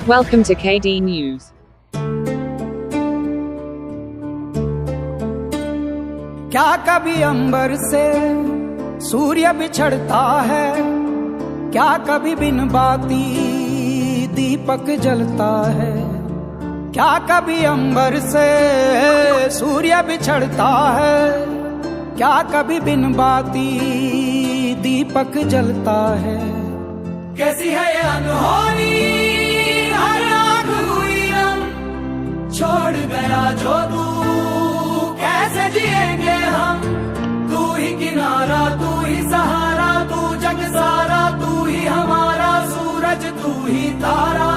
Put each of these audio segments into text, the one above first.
Welcome to KD News. क्या कभी अंबर से सूर्य बिछड़ता है, क्या कभी बिन बाती दीपक जलता है, क्या कभी अंबर से सूर्य बिछड़ता है, क्या कभी बिन बाती दीपक जलता है। कैसी है ये अनहोनी हर आग हुई रंग, छोड़ गया जो तू कैसे जिएंगे हम। तू ही किनारा, तू ही सहारा, तू जग सारा, तू ही हमारा सूरज, तू ही तारा।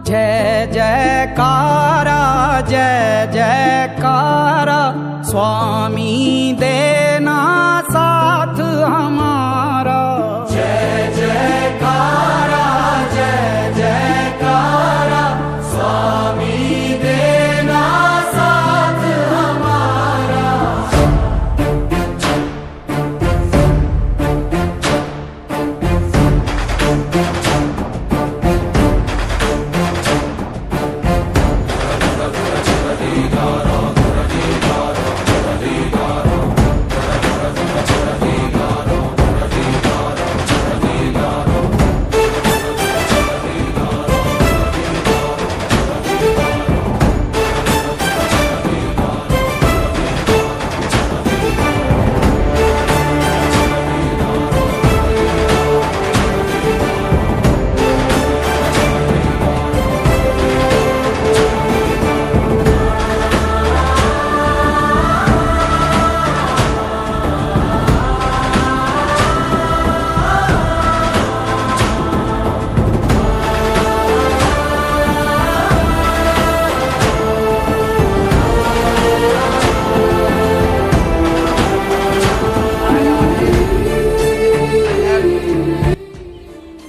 जय जयकारा, जय जयकारा, स्वामी देना साथ हमारा। जय जयकारा, जय जयकारा, स्वामी देना साथ हमारा।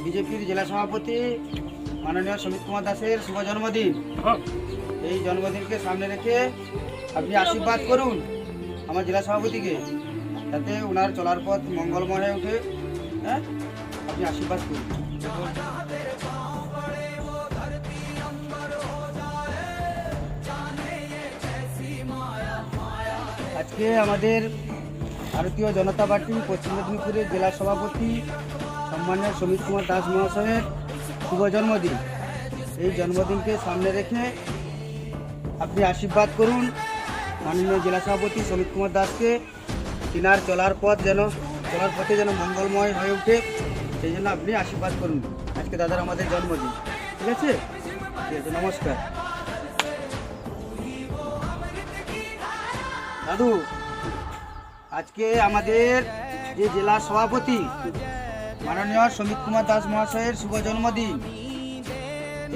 বিজেপির জেলা সভাপতি মাননীয় সমিত কুমার দাসের শুভ জন্মদিন। এই জন্মদিনকে সামনে রেখে আপনি আশীর্বাদ করুন আমার জেলা সভাপতিকে, যাতে ওনার চলার পথ মঙ্গলময় হয়ে ওঠে। হ্যাঁ, আপনি আশীর্বাদ করুন। আজকে আমাদের ভারতীয় জনতা পার্টি পশ্চিম মেদিনীপুরের জেলা সভাপতি সম্মানীয় সমিত কুমার দাস মহাশয়ের শুভ জন্মদিন। এই জন্মদিনকে সামনে রেখে আপনি আশীর্বাদ করুন মাননীয় জেলা সভাপতি সমিত কুমার দাসকে। তিনার চলার পথে যেন মঙ্গলময় হয়ে ওঠে, সেই জন্য আপনি আশীর্বাদ করুন। আজকে দাদার আমাদের জন্মদিন, ঠিক আছে? ঠিক আছে, নমস্কার দাদু। আজকে আমাদের যে জেলা সভাপতি মাননীয় সমিত কুমার দাস মহাশয়ের শুভ জন্মদিন।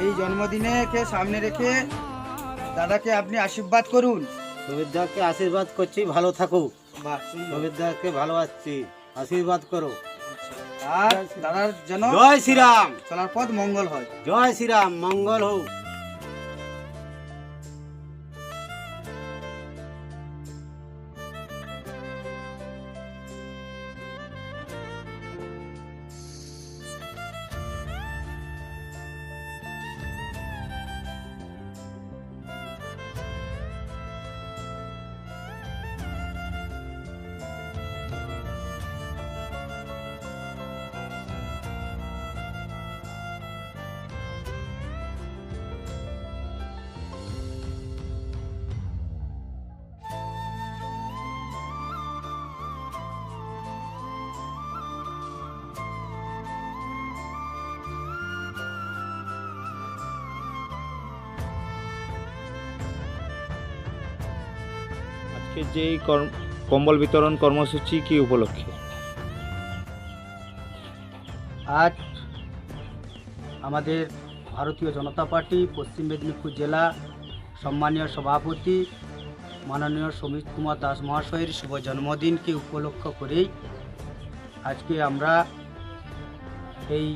এই জন্মদিনকে সামনে রেখে দাদাকে আপনি আশীর্বাদ করুন। সমিতদাকে আশীর্বাদ করছি, ভালো থাকুক। সমিতদাকে ভালোবাসছি, আশীর্বাদ করো। আর দাদার যেন জয় শ্রীরাম, চলার পথ মঙ্গল হয়। জয় শ্রীরাম, মঙ্গল হোক। আজকে যে কম্বল বিতরণ কর্মসূচি কি উপলক্ষে? আজ আমাদের ভারতীয় জনতা পার্টি পশ্চিম মেদিনীপুর জেলা সম্মানীয় সভাপতি মাননীয় সমিত কুমার দাস মহাশয়ের শুভ জন্মদিনকে উপলক্ষ করেই আজকে আমরা এই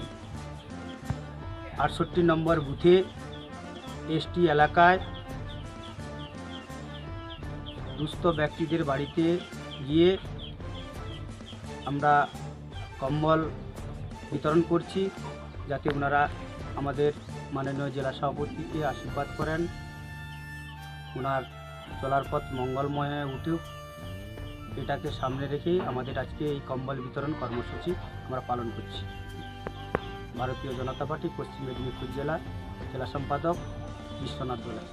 68 নম্বর বুথে এসটি এলাকায় দুস্থ ব্যক্তিদের বাড়িতে গিয়ে আমরা কম্বল বিতরণ করছি, যাতে ওনারা আমাদের মাননীয় জেলা সভাপতিকে আশীর্বাদ করেন, ওনার চলার পথ মঙ্গলময় হয়ে উঠুক, এটাকে সামনে রেখেই আমাদের আজকে এই কম্বল বিতরণ কর্মসূচি আমরা পালন করছি। ভারতীয় জনতা পার্টি পশ্চিম মেদিনীপুর জেলা সম্পাদক বিশ্বনাথ দোলা।